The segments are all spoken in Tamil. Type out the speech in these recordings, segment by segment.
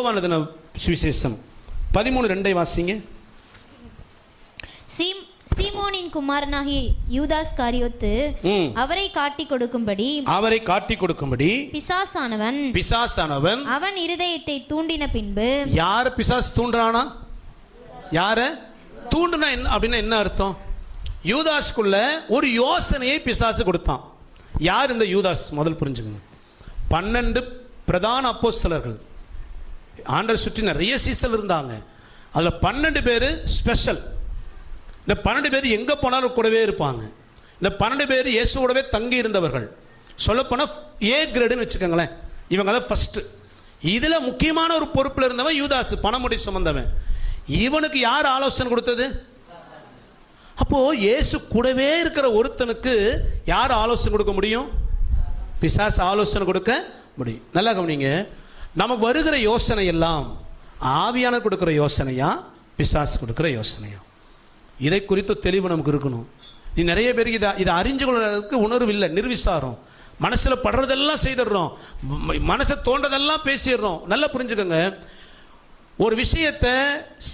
யோவான் எழுதின சுவிசேஷம் 13:2 வாசிங்க. சீமோனின் குமாரனாகிய யூதாஸ் காரியோத்து அவரை காட்டிக் கொடுக்கும்படி பிசாசானவன் அவன் இருதயத்தை தூண்டின பின்பு. யார பிசாசு தூண்டுறானா? யார தூண்டுனா என்ன அப்படின்னா என்ன அர்த்தம்? யூதாஸ்குள்ள ஒரு யோசனையை பிசாசு கொடுத்தான். யார் இந்த யூதாஸ்? முதல் புரிஞ்சுக்கணும். 12 பிரதான அப்போஸ்தலர்கள், ஆண்டவர் சுற்றி நிறைய சீசல் இருந்தாங்க. அதுல 12 பேர் ஸ்பெஷல். இந்த 12 பேர் எங்க போனாலும் கூடவே இருப்பாங்க. இந்த 12 பேர் இயேசுவோடவே தங்கி இருந்தவர்கள். சொல்லப்போனா ஏ கிரேடுன்னு வச்சுக்கோங்களேன். இவங்க தான் ஃபர்ஸ்ட். இதுல முக்கியமான ஒரு பொறுப்புல இருந்தவன் யூதாஸ், பணமுடி சுமந்தவன். இவனுக்கு யார் ஆலோசனை கொடுத்தது? அப்போ இயேசு கூடவே இருக்கிற ஒருத்தனுக்கு யார் ஆலோசனை கொடுக்க முடியும்? பிசாசு ஆலோசனை கொடுக்க முடியும். நல்லா கவனிங்க. நமக்கு வருகிற யோசனை எல்லாம் ஆவியான கொடுக்கிற யோசனையா, பிசாசு கொடுக்கிற யோசனையா? இதை குறித்து தெளிவு நமக்கு இருக்கணும். நீ நிறைய பேருக்கு இதை அறிஞ்சு கொள்றதுக்கு உணர்வு இல்லை, நிர்விசாரம். மனசுல படுறதெல்லாம் செய்திடுறோம், மனசை தோன்றதெல்லாம் பேசிடுறோம். நல்லா புரிஞ்சுக்கோங்க. ஒரு விஷயத்தை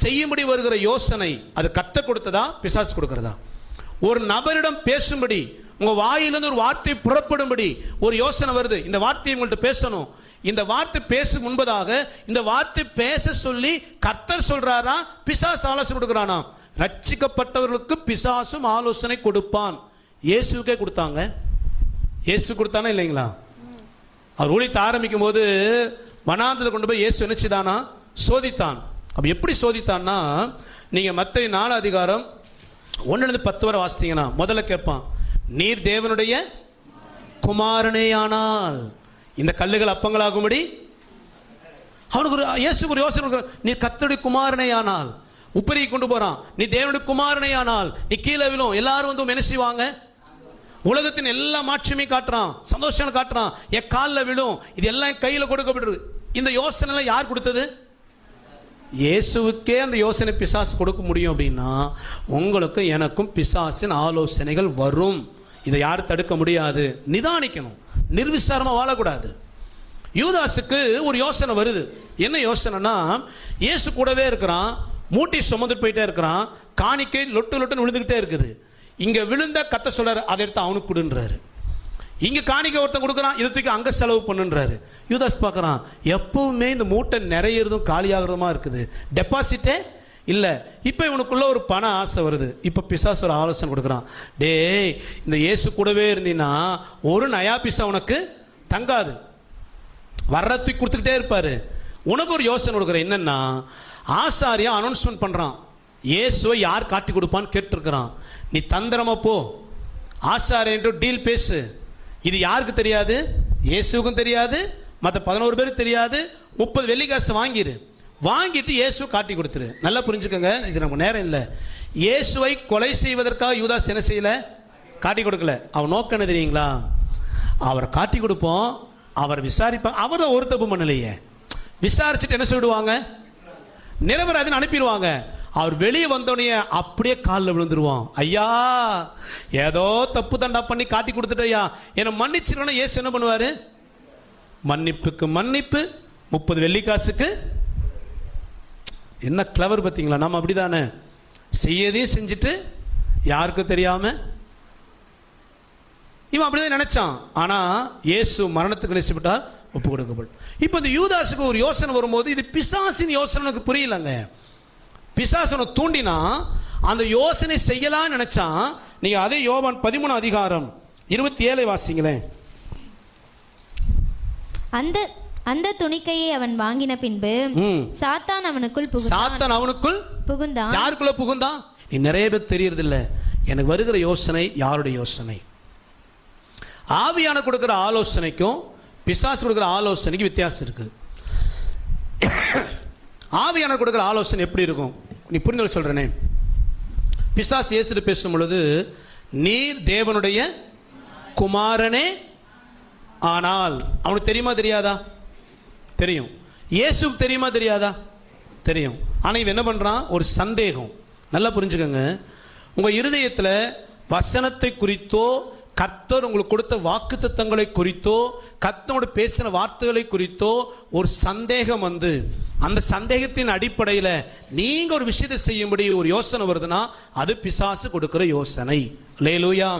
செய்யும்படி வருகிற யோசனை அது கத்த கொடுத்ததா, பிசாசு கொடுக்கிறதா? ஒரு நபரிடம் பேசும்படி உங்க வாயிலிருந்து ஒரு வார்த்தை புறப்படும்படி ஒரு யோசனை வருது. இந்த வார்த்தையை உங்கள்கிட்ட பேசணும். இந்த வார்த்தை பேசும் முன்பதாக இந்த வார்த்தை பேச சொல்லி கர்த்தர் சொல்றாரா, பிசாசு ஆலோசனை கொடுக்கிறானா? ரட்சிக்கப்பட்டவர்களுக்கு பிசாசும் ஆலோசனை கொடுப்பான். இயேசுக்கே கொடுத்தாங்க. இயேசு கொடுத்தானா இல்லைங்களா? அவர் ஊழியத்தை ஆரம்பிக்கும் போது வனாந்தரத்தை கொண்டு போய் இயேசு நினைச்சுதானா சோதித்தான். அப்ப எப்படி சோதித்தான்னா, நீங்க மத்தேயு 4:1-10 வரை வாசித்தீங்கன்னா முதல்ல கேட்பான், நீர் தேவனுடைய குமாரனேயானால் இந்த கல்லுகள் அப்பங்களாகும்படி. அவனுக்கு ஒரு இயேசுக்கு ஒரு யோசனை, நீ கர்த்தருடைய குமாரனேயானால். உப்பரி கொண்டு போறான், நீ தேவனுடைய குமாரனேயானால் நீ கீழே விழும். எல்லாரும் வந்து என்ன செய்வாங்க? உலகத்தின் எல்லா மாட்சியுமே காட்டுறான், சந்தோஷம் காட்டுறான், என் காலில் விழும். இது எல்லாம் கையில் கொடுக்கப்பட்டிருக்கு. இந்த யோசனை யார் கொடுத்தது? இயேசுவுக்கே அந்த யோசனை பிசாசு கொடுக்க முடியும். அப்படின்னா உங்களுக்கும் எனக்கும் பிசாசின் ஆலோசனைகள் வரும். இதை யாரும் தடுக்க முடியாது. நிதானிக்கணும், நிர்விசாரமா வாழக்கூடாது. யூதாசுக்கு ஒரு யோசனை வருது. என்ன யோசனைனா, இயேசு கூடவே இருக்கிறான், மூட்டி சுமந்து போயிட்டே இருக்கிறான், காணிக்கை லொட்டு லொட்டுன்னு விழுந்துகிட்டே இருக்குது. இங்க விழுந்த கத்த சொல்றாரு, அதை எடுத்து அவனுக்கு கொடுன்றாரு. இங்க காணிக்கை ஒருத்தன் கொடுக்குறான், இதை தூக்கி அங்க செலவு பண்ணுன்றாரு. யூதாஸ் பார்க்கறான், எப்பவுமே இந்த மூட்டை நிறையறதும் காலியாகிறதுமா இருக்குது, டெபாசிட்டே இல்லை. இப்போ இவனுக்குள்ள ஒரு பண ஆசை வருது. இப்போ பிசாசு ஒரு ஆலோசனை கொடுக்குறான், டேய் இந்த இயேசு கூடவே இருந்தீங்கன்னா ஒரு நயா பிசா உனக்கு தங்காது, வர்றதுக்கு கொடுத்துக்கிட்டே இருப்பாரு. உனக்கு ஒரு யோசனை கொடுக்குறேன். என்னன்னா, ஆசாரியா அனௌன்ஸ்மெண்ட் பண்றான், இயேசுவை யார் காட்டி கொடுப்பான்னு கேட்டுருக்கிறான். நீ தந்திரமா போ, ஆசாரியன்ட்டு டீல் பேசு. இது யாருக்கு தெரியாது? இயேசுக்கும் தெரியாது, மற்ற 11 பேருக்கு தெரியாது. 30 வெள்ளிக்காசு வாங்கிடு, வாங்கிட்டு இயேசு காட்டி கொடுத்துரு. நல்லா புரிஞ்சுக்கோங்க, இது நமக்கு நேரம் இல்லை. இயேசுவை கொலை செய்வதற்காக யூதாஸ் என்ன செய்யல? காட்டி கொடுக்கல. அவன் நோக்கம் என்ன தெரியுங்களா? அவரை காட்டி கொடுப்போம், அவர் விசாரிப்பாங்க. அவர் தான் ஒரு தப்பு பண்ணலையே. விசாரிச்சுட்டு என்ன சொல்லிடுவாங்க? நிரபராதின்னு அனுப்பிடுவாங்க. அவர் வெளியே வந்தோடனே அப்படியே காலில் விழுந்துருவான். ஐயா, ஏதோ தப்பு தண்டா பண்ணி காட்டி கொடுத்துட்டயா, என்னை மன்னிச்சிருக்கணும். இயேசு என்ன பண்ணுவாரு? மன்னிப்புக்கு மன்னிப்பு, 30 வெள்ளிக்காசுக்கு. என்ன கிளவர் பார்த்தீங்களா? நம்ம அப்படிதானே, செய்யதையும் செஞ்சுட்டு யாருக்கும் தெரியாம இவன் அப்படிதான் நினைச்சான். ஆனா இயேசு மரணத்துக்கு நேசிப்பட்டார், ஒப்பு கொடுக்கப்பட்டு. இப்போ இந்த யூதாசுக்கு ஒரு யோசனை வரும்போது, இது பிசாசின் யோசனை புரியலங்க. பிசாசனை தூண்டினா அந்த யோசனை செய்யலாம் நினைச்சான். நீங்க அதே யோவான் 13:27 வாசிங்களேன். அந்த துணிக்கையை அவன் வாங்கின பின்பு சாத்தான் அவனுக்குள் புகுந்தான். யாருக்குள்ள புகுந்தான்? நீ நிறைய பேர் தெரியறது இல்ல. எனக்கு வருகிற யோசனை யாருடைய யோசனை? ஆவியான கொடுக்கிற ஆலோசனைக்கும் பிசாசு கொடுக்கிற ஆலோசனைக்கு வித்தியாசம் இருக்கு. ஆவியான கொடுக்கிற ஆலோசனை எப்படி இருக்கும்? நீ புரிந்து சொல்றேனே. பிசாசு இயேசு பேசும் பொழுது, நீர் தேவனுடைய குமாரனே ஆனால். அவனுக்கு தெரியுமா தெரியாதா? தெரியும். இயேசுக்கு தெரியுமா தெரியாதா? தெரியும். ஆனா இவன் என்ன பண்றான்? ஒரு சந்தேகம். நல்லா புரிஞ்சுக்கோங்க. உங்க இருதயத்தில் வசனத்தை குறித்தோ கர்த்தர் உங்களுக்கு கொடுத்த வாக்குத்தத்தங்களை குறித்தோ கர்த்தரோடு பேசின வார்த்தைகளை குறித்தோ ஒரு சந்தேகம் வந்து அந்த சந்தேகத்தின் அடிப்படையில் நீங்க ஒரு விஷயத்தை செய்யும்படி ஒரு யோசனை வருதுன்னா அது பிசாசு கொடுக்கிற யோசனை. அல்லேலூயா.